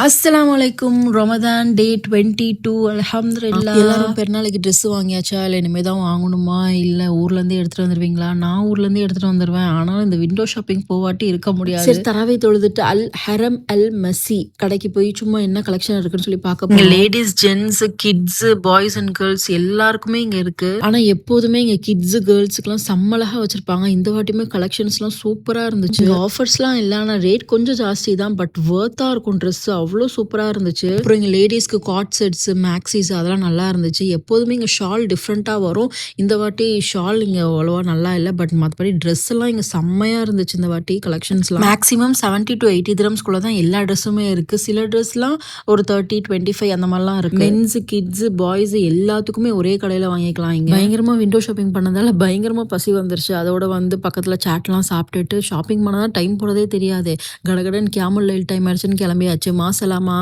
அஸ்ஸலாமு அலைக்கும். ரமதான் டே 22 அல்ஹம்துலில்லாஹ். எல்லாரும் பெருநாளைக்கு ட்ரெஸ் வாங்கியாச்சா? இல்லை இனிமேல் தான் வாங்கணுமா? இல்லை ஊர்லேருந்தே எடுத்துகிட்டு வந்துடுவீங்களா? நான் ஊர்லேருந்தே எடுத்துகிட்டு வந்துடுவேன். ஆனாலும் இந்த விண்டோ ஷாப்பிங் போவாட்டி இருக்க முடியாது. சரி, தராவை தொழுதுட்டு அல் ஹரம் அல் மசி கடைக்கு போய் சும்மா என்ன கலெக்ஷன் இருக்குன்னு சொல்லி பார்க்க போகிறோம். Ladies, gents, kids, boys and girls எல்லாருக்குமே இங்கே இருக்கு. ஆனால் எப்போதுமே இங்கே கிட்ஸ் கேர்ள்ஸுக்குலாம் செம்மலகா வச்சிருப்பாங்க. இந்த வாட்டியுமே கலெக்ஷன்ஸ்லாம் சூப்பராக இருந்துச்சு. ஆஃபர்ஸ்லாம் இல்லை, ஆனால் ரேட் கொஞ்சம் ஜாஸ்தி தான். பட் வர்த்தாக இருக்கும் ட்ரெஸ். அவ்வளோ சூப்பராக இருந்துச்சு. அப்புறம் இங்கே லேடிஸ்க்கு காட் செட்ஸ், மேக்ஸிஸ் அதெல்லாம் நல்லா இருந்துச்சு. எப்போதுமே இங்கே ஷால் டிஃப்ரெண்ட்டாக வரும். இந்த வாட்டி ஷால் இங்கே அவ்வளோவா நல்லா இல்லை. பட் மற்றபடி ட்ரெஸ் எல்லாம் இங்கே செம்மையாக இருந்துச்சு. இந்த வாட்டி கலெக்ஷன்ஸ்லாம் மேக்ஸிமம் 70 to 80 dirhamsக்குள்ள தான் எல்லா ட்ரெஸ்ஸுமே இருக்குது. சில ட்ரெஸ்லாம் ஒரு 30, 25 அந்த மாதிரிலாம் இருக்குது. மென்ஸ், கிட்ஸ், பாய்ஸ் எல்லாத்துக்குமே ஒரே கடையில் வாங்கிக்கலாம். இங்கே பயங்கரமாக விண்டோ ஷாப்பிங் பண்ணதால பயங்கரமாக பசி வந்துருச்சு. அதோட வந்து பக்கத்தில் சாட்லாம் சாப்பிட்டுட்டு ஷாப்பிங் பண்ணால் தான் டைம் போகிறதே தெரியாது. கடகடன் கேமுல் லைல் டைம் ஆயிடுச்சுன்னு கிளம்பியாச்சு. மாசலாமா.